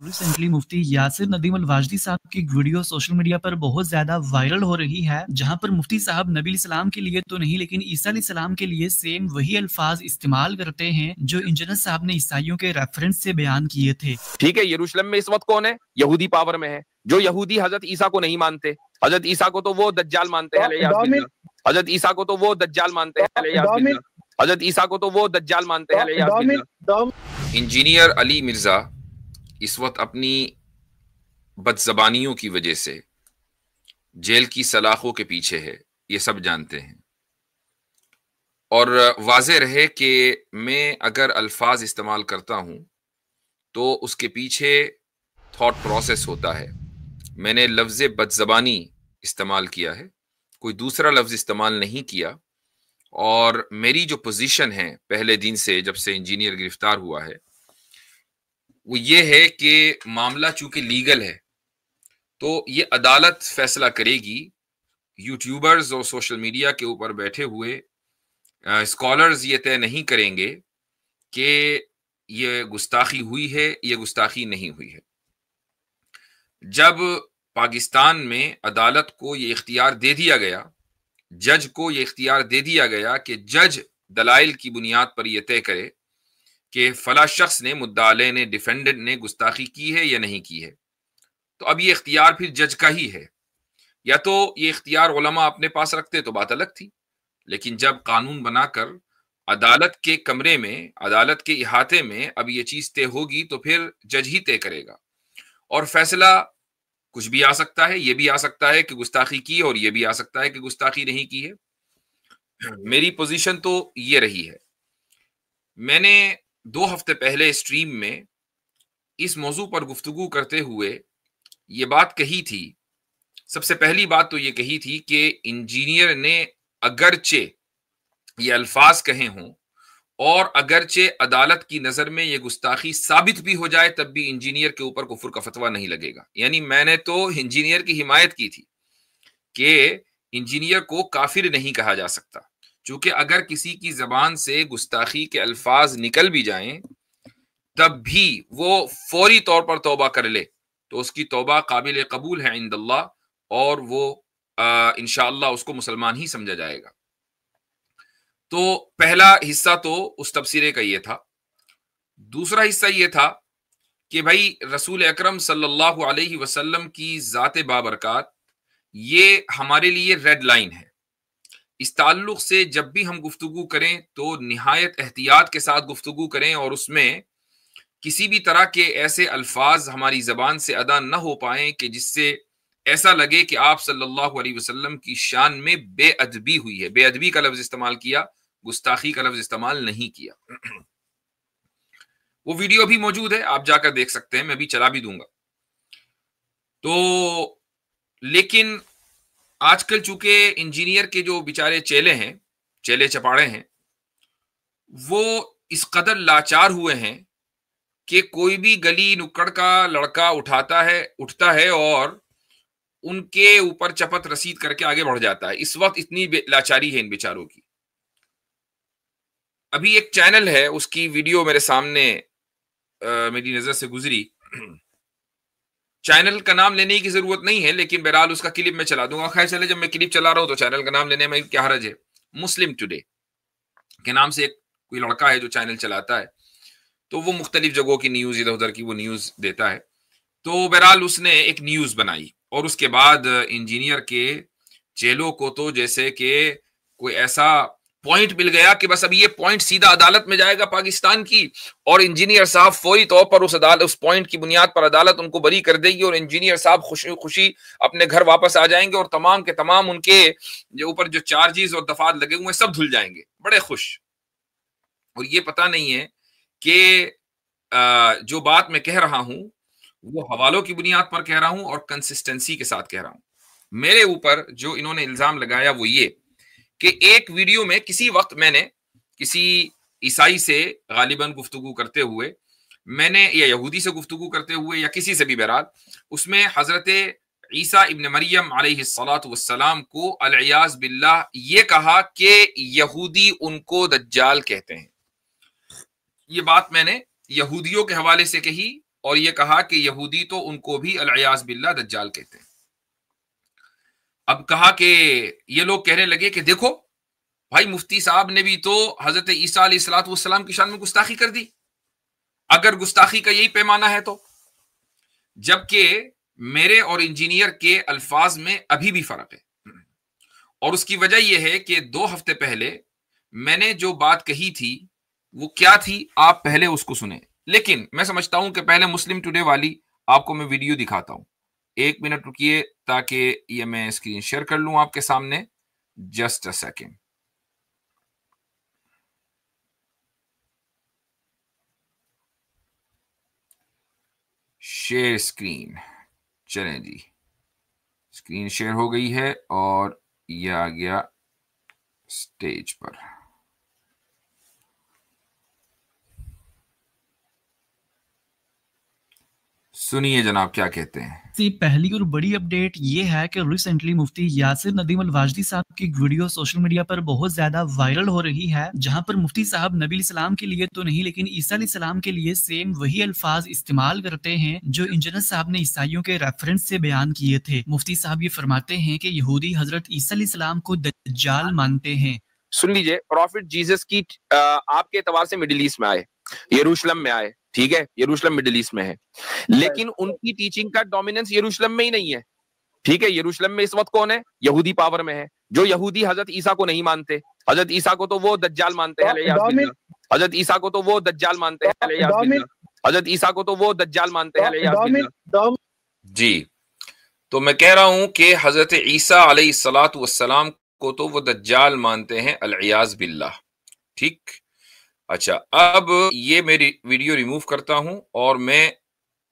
Recently मुफ्ती यासिर नदीम अल-वाजदी साहब की video social media पर बहुत ज्यादा वायरल हो रही है, जहां पर मुफ्ती साहब नबी सलाम के लिए तो नहीं लेकिन ईसा सलाम के लिए सेम वही अल्फाज इस्तेमाल करते हैं जो इंजीनियर साहब ने ईसाइयों के रेफरेंस से बयान किए थे। ठीक है, यरूशलेम में इस वक्त कौन है? यहूदी पावर में है। जो यहूदी हजरत ईसा को नहीं मानते, हजरत ईसा को तो वो दज्जाल मानते हैं, हजरत ईसा को तो वो दज्जाल मानते हैं, हजरत ईसा को तो वो दज्जाल मानते हैं। इंजीनियर अली मिर्जा इस वक्त अपनी बदजबानियों की वजह से जेल की सलाखों के पीछे है, ये सब जानते हैं। और वाज़ेह रहे कि मैं अगर अल्फाज इस्तेमाल करता हूं तो उसके पीछे थॉट प्रोसेस होता है। मैंने लफ्ज़ बदजबानी इस्तेमाल किया है, कोई दूसरा लफ्ज़ इस्तेमाल नहीं किया। और मेरी जो पोजीशन है पहले दिन से, जब से इंजीनियर गिरफ्तार हुआ है, वो ये है कि मामला चूंकि लीगल है तो ये अदालत फैसला करेगी। यूट्यूबर्स और सोशल मीडिया के ऊपर बैठे हुए स्कॉलर्स ये तय नहीं करेंगे कि ये गुस्ताखी हुई है, ये गुस्ताखी नहीं हुई है। जब पाकिस्तान में अदालत को ये इख्तियार दे दिया गया, जज को ये इख्तियार दे दिया गया कि जज दलाइल की बुनियाद पर यह तय करे कि फला शख्स ने, मुद्दा अलैह ने, डिफेंडेंट ने गुस्ताखी की है या नहीं की है, तो अब ये इख्तियार फिर जज का ही है। या तो ये इख्तियार उलमा अपने पास रखते तो बात अलग थी, लेकिन जब कानून बनाकर अदालत के कमरे में, अदालत के इहाते में अब ये चीज तय होगी तो फिर जज ही तय करेगा। और फैसला कुछ भी आ सकता है, ये भी आ सकता है कि गुस्ताखी की, और ये भी आ सकता है कि गुस्ताखी नहीं की है। मेरी पोजीशन तो ये रही है। मैंने 2 हफ्ते पहले स्ट्रीम में इस मौजू पर गुफ्तगू करते हुए ये बात कही थी। सबसे पहली बात तो ये कही थी कि इंजीनियर ने अगरचे ये अल्फाज कहे हों और अगरचे अदालत की नजर में ये गुस्ताखी साबित भी हो जाए, तब भी इंजीनियर के ऊपर कुफर का फतवा नहीं लगेगा। यानी मैंने तो इंजीनियर की हिमायत की थी कि इंजीनियर को काफिर नहीं कहा जा सकता, चूंकि अगर किसी की जबान से गुस्ताखी के अल्फाज निकल भी जाएं तब भी वो फौरी तौर पर तौबा कर ले तो उसकी तौबा काबिल कबूल है इंदल्लाह, और वो इंशाअल्लाह उसको मुसलमान ही समझा जाएगा। तो पहला हिस्सा तो उस तफसीरे का ये था। दूसरा हिस्सा ये था कि भाई रसूल अकरम सल्लल्लाहु अलैहि वसल्लम की ज़ात बाबरकात ये हमारे लिए रेड लाइन है। इस ताल्लुक से जब भी हम गुफ्तगू करें तो निहायत एहतियात के साथ गुफ्तगू करें, और उसमें किसी भी तरह के ऐसे अल्फाज हमारी जबान से अदा न हो पाए कि जिससे ऐसा लगे कि आप सल्लल्लाहु अलैहि वसल्लम की शान में बेअदबी हुई है। बेअदबी का लफ्ज इस्तेमाल किया, गुस्ताखी का लफ्ज इस्तेमाल नहीं किया। वो वीडियो भी मौजूद है, आप जाकर देख सकते हैं, मैं भी चला भी दूंगा। तो लेकिन आजकल चूंकि इंजीनियर के जो बेचारे चेले हैं, चेले चपाड़े हैं, वो इस कदर लाचार हुए हैं कि कोई भी गली नुक्कड़ का लड़का उठता है और उनके ऊपर चपत रसीद करके आगे बढ़ जाता है। इस वक्त इतनी लाचारी है इन बेचारों की। अभी एक चैनल है, उसकी वीडियो मेरे सामने मेरी नजर से गुजरी। चैनल का नाम लेने की जरूरत नहीं है, लेकिन बहरहाल उसका क्लिप मैं चला दूंगा। खैर चले, जब मैं क्लिप चला रहा हूं तो चैनल का नाम लेने में क्या हरज है। मुस्लिम टुडे के नाम से एक कोई लड़का है जो चैनल चलाता है, तो वो मुख्तलिफ जगहों की न्यूज, इधर उधर की वो न्यूज देता है। तो बहरहाल उसने एक न्यूज बनाई और उसके बाद इंजीनियर के चेलों को तो जैसे कि कोई ऐसा पॉइंट मिल गया कि बस अभी ये पॉइंट सीधा अदालत में जाएगा पाकिस्तान की, और इंजीनियर साहब फौरी तौर पर उस पॉइंट की बुनियाद पर अदालत उनको बरी कर देगी और इंजीनियर साहब खुशी खुशी अपने घर वापस आ जाएंगे, और तमाम के तमाम उनके जो ऊपर जो चार्जेस और दफात लगे हुए सब धुल जाएंगे, बड़े खुश। और ये पता नहीं है कि जो बात मैं कह रहा हूं वो हवालों की बुनियाद पर कह रहा हूं और कंसिस्टेंसी के साथ कह रहा हूं। मेरे ऊपर जो इन्होंने इल्जाम लगाया वो ये कि एक वीडियो में किसी वक्त मैंने किसी ईसाई से गालिबन गुफ्तगू करते हुए, मैंने या यहूदी से गुफ्तगू करते हुए या किसी से भी, बहरहाल उसमें हजरत ईसा इब्न मरियम अलैहिस्सलातु वस्सलाम को अल-इयाज़ बिल्लाह ये कहा कि यहूदी उनको दज्जाल कहते हैं। ये बात मैंने यहूदियों के हवाले से कही اور یہ کہا کہ یہودی تو ان کو بھی العیاذ باللہ دجال کہتے ہیں۔ اب کہا کہ یہ لوگ کہنے لگے کہ دیکھو بھائی مفتی صاحب نے بھی تو حضرت عیسیٰ علیہ الصلوۃ والسلام کی شان میں گستاخی کر دی، اگر گستاخی کا یہی پیمانہ ہے تو، جبکہ میرے اور انجینئر کے الفاظ میں ابھی بھی فرق ہے، اور اس کی وجہ یہ ہے کہ 2 ہفتے پہلے میں نے جو بات کہی تھی وہ کیا تھی، آپ پہلے اس کو سنیں۔ لیکن میں سمجھتا ہوں کہ پہلے مسلم ٹوڈے والی آپ کو میں ویڈیو دکھاتا ہوں، 1 منٹ رکیے تاکہ یہ میں اسکرین شیئر کر لوں آپ کے سامنے، just a second. Share screen, چلیں جی اسکرین شیئر ہو گئی ہے اور یہ آ گیا اسٹیج پر۔ سنیے جناب کیا کہتے ہیں۔ پہلی اور بڑی اپڈیٹ یہ ہے کہ ریسنٹلی مفتی یاسر ندیم الواجدی صاحب کی ویڈیو سوشل میڈیا پر بہت زیادہ وائرل ہو رہی ہے، جہاں پر مفتی صاحب نبی علیہ السلام کے لیے تو نہیں لیکن عیسیٰ علیہ السلام کے لیے سیم وہی الفاظ استعمال کرتے ہیں جو انجینئر صاحب نے عیسائیوں کے ریفرنس سے بیان کیے تھے۔ مفتی صاحب یہ فرماتے ہیں کہ یہودی حضرت عیسیٰ علیہ السلام کو دجال مانتے ہیں۔ سن لیجئے، پروفٹ جیزس کی آپ کے اعتبار سے مڈل ایسٹ میں آئے، یروشلم میں آئے، ٹھیک ہے، یروشلم مڈل ایسٹ میں ہے، لیکن ان کی ٹیچنگ کا ڈومیننس یروشلم میں ہی نہیں ہے، ٹھیک ہے۔ یروشلم میں اس وقت کون ہے؟ یہودی پاور میں ہے، جو یہودی حضرت عیسیٰ کو نہیں مانتے، حضرت عیسیٰ کو تو وہ دجال مانتے ہیں، حضرت عیسیٰ کو تو وہ دجال مانتے ہیں، حضرت عیسیٰ کو تو وہ دجال مانتے ہیں۔ جی، تو میں کہہ رہا ہوں کہ حضرت عیسیٰ علیہ الصلوۃ والسلام کو تو وہ دجال مانتے ہیں، العیاذ باللہ، ٹھیک۔ اچھا، اب یہ میری ویڈیو ریموو کرتا ہوں، اور میں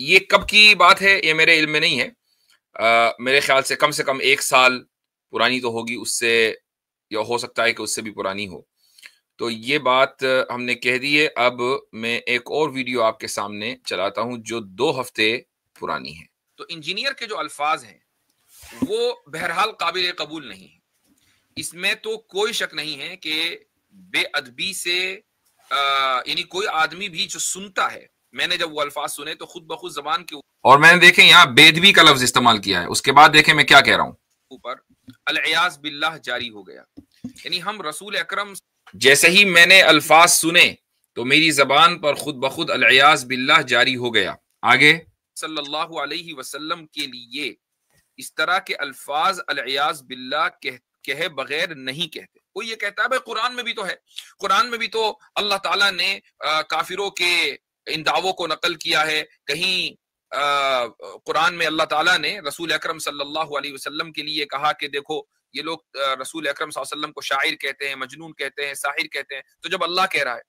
یہ کب کی بات ہے یہ میرے علم میں نہیں ہے، میرے خیال سے کم 1 سال پرانی تو ہوگی، اس سے یا ہو سکتا ہے کہ اس سے بھی پرانی ہو، تو یہ بات ہم نے کہہ دی ہے۔ اب میں ایک اور ویڈیو آپ کے سامنے چلاتا ہوں جو 2 ہفتے پرانی ہے۔ تو انجینئر کے جو الفاظ ہیں وہ بہرحال قابل قبول نہیں ہے، اس میں تو کوئی شک نہیں ہے کہ بے ادبی سے یعنی کوئی آدمی بھی جو سنتا ہے، میں نے جب وہ الفاظ سنے تو خود بخود زبان کے اور میں نے دیکھیں یہاں بے ادبی کا لفظ استعمال کیا ہے، اس کے بعد دیکھیں میں کیا کہہ رہا ہوں، اوپر العیاذ باللہ جاری ہو گیا، یعنی ہم رسول اکرم جیسے ہی میں نے الفاظ سنے تو میری زبان پر خود بخود العیاذ باللہ جاری ہو گیا۔ آگے، صلی اللہ علیہ وسلم کے لیے اس طرح کے الفاظ العیاذ باللہ کہے بغیر نہیں کہتے۔ کوئی یہ کہتا ہے بھائی قرآن میں بھی تو ہے، قرآن میں بھی تو اللہ تعالیٰ نے کافروں کے ان دعووں کو نقل کیا ہے، کہیں قرآن میں اللہ تعالیٰ نے رسول اکرم صلی اللہ علیہ وسلم کے لیے کہا کہ دیکھو یہ لوگ رسول اکرم صلی اللہ علیہ وسلم کو شاعر کہتے ہیں، مجنون کہتے ہیں، ساحر کہتے ہیں، تو جب اللہ کہہ رہا ہے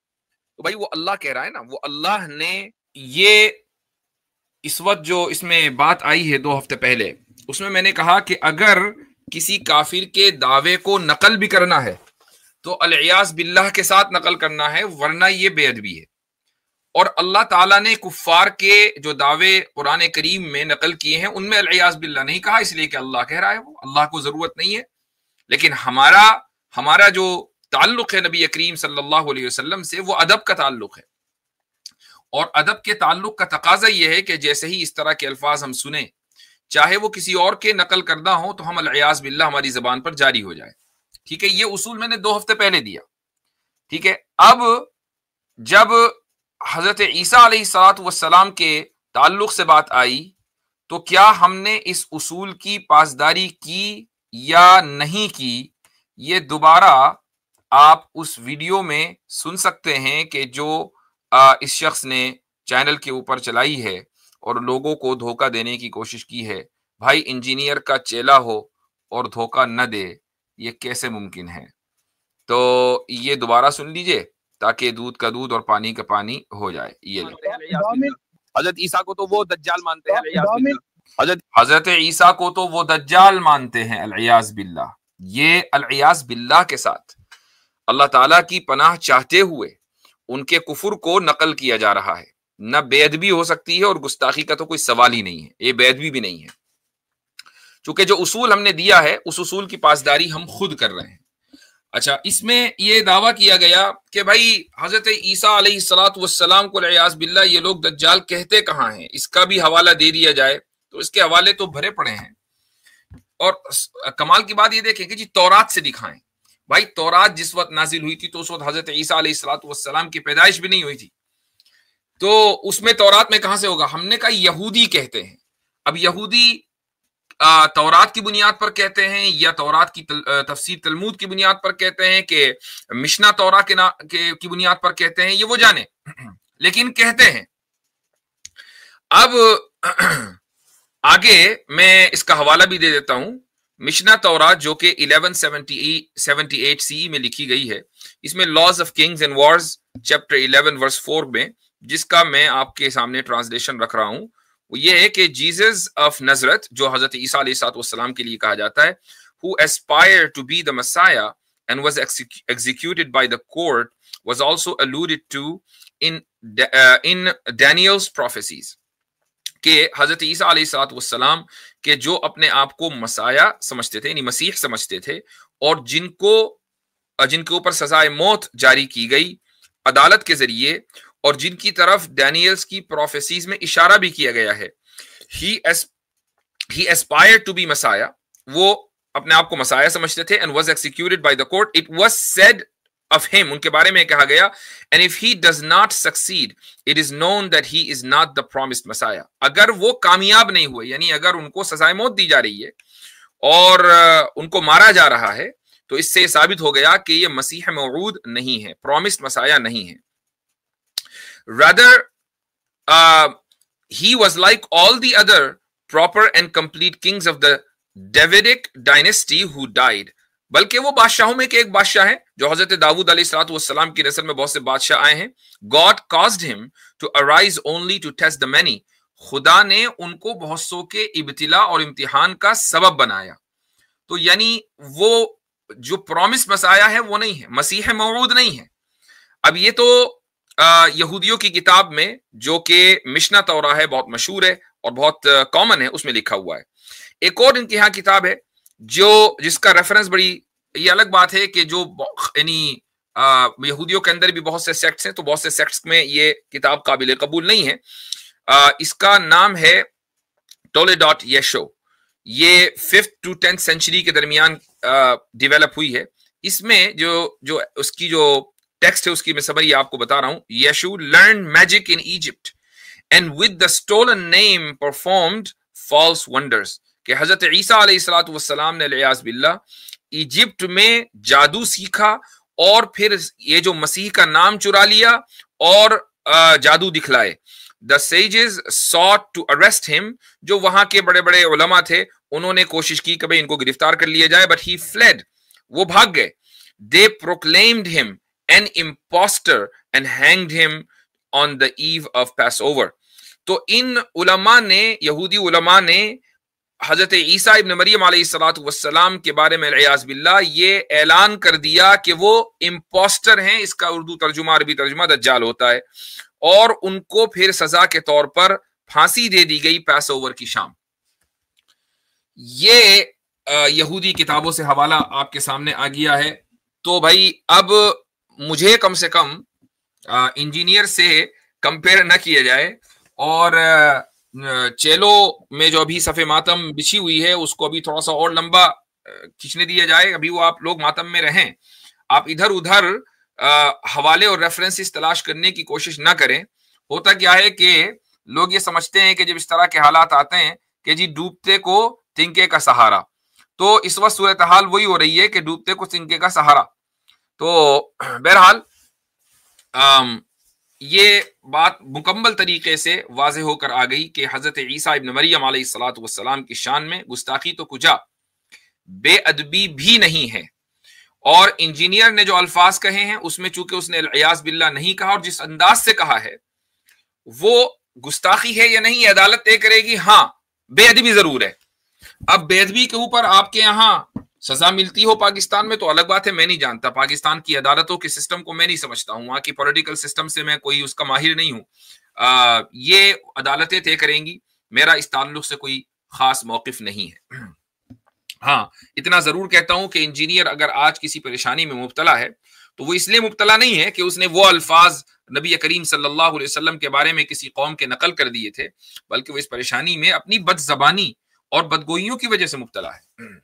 تو بھائی وہ اللہ کہہ رہا ہے نا، وہ اللہ نے یہ اس وقت جو اس میں بات آئی ہے 2 ہفتے پہلے، اس میں نے کہا کہ اگر کسی کافر کے دعوے کو نقل بھی کرنا ہے تو العیاذ باللہ کے ساتھ نقل کرنا ہے، ورنہ یہ بے ادبی ہے۔ اور اللہ تعالیٰ نے کفار کے جو دعوے قرآن کریم میں نقل کیے ہیں ان میں العیاذ باللہ نہیں کہا، اس لیے کہ اللہ کہہ رہا ہے، وہ اللہ کو ضرورت نہیں ہے۔ لیکن ہمارا جو تعلق ہے نبی کریم صلی اللہ علیہ وسلم سے وہ ادب کا تعلق ہے، اور ادب کے تعلق کا تقاضا یہ ہے کہ جیسے ہی اس طرح کے الفاظ ہم سنیں، چاہے وہ کسی اور کے نقل کردہ ہوں، تو ہم العیاذ باللہ ہماری زبان پر جاری ہو جائے، ٹھیک ہے۔ یہ اصول میں نے 2 ہفتے پہلے دیا، ٹھیک ہے۔ اب جب حضرت عیسیٰ علیہ الصلوۃ والسلام کے تعلق سے بات آئی تو کیا ہم نے اس اصول کی پاسداری کی یا نہیں کی، یہ دوبارہ آپ اس ویڈیو میں سن سکتے ہیں کہ جو اس شخص نے چینل کے اوپر چلائی ہے اور لوگوں کو دھوکہ دینے کی کوشش کی ہے۔ بھائی انجینئر کا چیلا ہو اور دھوکہ نہ دے، یہ کیسے ممکن ہے؟ تو یہ دوبارہ سن لیجئے تاکہ دودھ کا دودھ اور پانی کا پانی ہو جائے۔ یہ حضرت عیسیٰ کو تو وہ دجال مانتے ہیں، حضرت عیسیٰ کو تو وہ دجال مانتے ہیں، العیاذ باللہ۔ یہ العیاذ باللہ کے ساتھ اللہ تعالیٰ کی پناہ چاہتے ہوئے ان کے کفر کو نقل کیا جا رہا ہے، نہ بے ادبی ہو سکتی ہے اور گستاخی کا تو کوئی سوال ہی نہیں ہے، یہ بے ادبی بھی نہیں ہے، چونکہ جو اصول ہم نے دیا ہے اس اصول کی پاسداری ہم خود کر رہے ہیں۔ अच्छा, इसमें ये दावा किया गया कि भाई हजरत ईसा अलैहिस्सलातु वस्सलाम को लियाज़ बिल्लाह ये लोग दज्जाल कहते कहाँ हैं, इसका भी हवाला दे दिया जाए। तो इसके हवाले तो भरे पड़े हैं। और कमाल की बात ये देखें कि जी तौरात से दिखाएं। भाई तौरात जिस वक्त नाजिल हुई थी तो उस वक्त हजरत ईसा अलैहिस्सलातु वस्सलाम की पैदाइश भी नहीं हुई थी, तो उसमें तौरात में कहां से होगा? हमने कहा यहूदी कहते हैं। अब यहूदी तौरात की बुनियाद पर कहते हैं या तौरात की तफसीर तलमूद की बुनियाद पर कहते हैं कि मिशना तौरा की बुनियाद पर कहते हैं, ये वो जाने, लेकिन कहते हैं। अब आगे मैं इसका हवाला भी दे देता हूं। मिशना तौरात जो कि 1178 CE में लिखी गई है, इसमें laws of kings and wars chapter 11 verse 4 में, जिसका मैं आपके सामने ट्रांसलेशन रख रहा हूं, वो ये है कि जीसस ऑफ नजरत, जो हजरत ईसा अलैहिस्सलाम के लिए कहा जाता है, who aspired to be the Messiah and was executed by the court, was also alluded to in Daniel's prophecies, कि हजरत ईसा अलैहिस्सलाम के जो अपने आप को मसाया समझते थे, यानी मसीह समझते थे, और जिनके ऊपर सजाए मौत जारी की गई अदालत के जरिए, और जिनकी तरफ डैनियल्स की प्रोफेसीज में इशारा भी किया गया है। he aspired to be Messiah, वो अपने आप को मसाया समझते थे, and was executed by the court. It was said of him, उनके बारे में कहा गया, and if he does not succeed, it is known that he is not the promised Messiah. अगर वो कामयाब नहीं हुए, यानी अगर उनको सजाए मौत दी जा रही है और उनको मारा जा रहा है, तो इससे साबित हो गया कि ये मसीह मौऊद नहीं है, प्रॉमिस्ड मसाया नहीं है। Rather, he was like all the other proper and complete kings of the Davidic dynasty who died. बल्कि वो बादशाहों में के एक बादशाह है जो हजरत दाऊद अलैहिस्सलाम की नस्ल में बहुत से बादशाह आए हैं। God caused him to arise only to test the many. खुदा ने उनको बहुत सौ के इब्तिला और इम्तिहान का सबब बनाया। तो यानी वो जो प्रॉमिस मसाया है वो नहीं है, मसीह मौऊद नहीं है। अब ये तो यहूदियों की किताब में, जो कि मिशना तौरा है, बहुत मशहूर है और बहुत कॉमन है, उसमें लिखा हुआ है। एक और इनकी यहाँ किताब है जिसका रेफरेंस बड़ी, ये अलग बात है कि जो यानी यहूदियों के अंदर भी बहुत से सेक्ट्स हैं, तो बहुत से सेक्ट्स में ये किताब काबिल कबूल नहीं है। इसका नाम है टोलेडॉट येशो। ये 5th to 10th सेंचुरी के दरमियान डेवलप हुई है। इसमें जो उसकी जो टेक्स्ट है उसकी मैं समरी आपको बता रहा हूं। Yeshu learn magic in Egypt and with the stolen name performed false wonders, कि हजरत ईसा अलैहिस्सलातु वस्सलाम ने लियाज़ बिल्लाह इजिप्ट में जादू सीखा और फिर ये जो मसीह का नाम चुरा लिया और जादू दिखलाए। The sages sought to arrest him, जो वहां के बड़े बड़े उलमा थे, उन्होंने कोशिश की कि भाई इनको गिरफ्तार कर लिया जाए, but he fled, वो भाग गए। They proclaimed him an impostor and hanged him on the eve of Passover. तो इन उलमा ने, यहूदी उलमा ने हजरत ईसा इब्न मरियम अलैहिस्सलातु वस्सलाम के बारे में लियाज़ बिल्लाह ये ऐलान कर दिया कि वो इम्पोस्टर हैं। इसका उर्दू तर्जुमा, अरबी तर्जुमा दज्जाल होता है, और उनको फिर सजा के तौर पर फांसी दे दी गई पैस ओवर की शाम। ये यहूदी किताबों से हवाला आपके सामने आ गया है। तो भाई अब मुझे कम से कम इंजीनियर से कंपेयर न किया जाए, और चेलो में जो अभी सफ़े मातम बिछी हुई है उसको अभी थोड़ा सा और लंबा खींचने दिया जाए। अभी वो आप लोग मातम में रहें, आप इधर उधर हवाले और रेफरेंसेस तलाश करने की कोशिश ना करें। होता क्या है कि लोग ये समझते हैं कि जब इस तरह के हालात आते हैं कि जी डूबते को तिनके का सहारा, तो इस वक्त सूरत हाल वही हो रही है कि डूबते को तिनके का सहारा। तो बहरहाल ये बात मुकम्मल तरीके से वाज़ेह होकर आ गई कि हजरत ईसा इब्न मरियम अलैहिस्सलातु वस्सलाम की शान में गुस्ताखी तो कुजा, बेअदबी भी नहीं है। और इंजीनियर ने जो अल्फाज कहे हैं उसमें चूंकि उसने लियाज़ बिल्लाह नहीं कहा, और जिस अंदाज से कहा है वो गुस्ताखी है या नहीं अदालत तय करेगी। हाँ, बेअदबी जरूर है। अब बेअदबी के ऊपर आपके यहाँ सजा मिलती हो पाकिस्तान में तो अलग बात है, मैं नहीं जानता, पाकिस्तान की अदालतों के सिस्टम को मैं नहीं समझता हूँ, वहां की पॉलिटिकल सिस्टम से मैं कोई उसका माहिर नहीं हूँ। ये अदालतें तय करेंगी, मेरा इस ताल्लुक से कोई खास मौकिफ नहीं है। ہاں اتنا ضرور کہتا ہوں کہ انجینئر اگر آج کسی پریشانی میں مبتلا ہے تو وہ اس لیے مبتلا نہیں ہے کہ اس نے وہ الفاظ نبی کریم صلی اللہ علیہ وسلم کے بارے میں کسی قوم کے نقل کر دیے تھے، بلکہ وہ اس پریشانی میں اپنی بد زبانی اور بدگوئیوں کی وجہ سے مبتلا ہے۔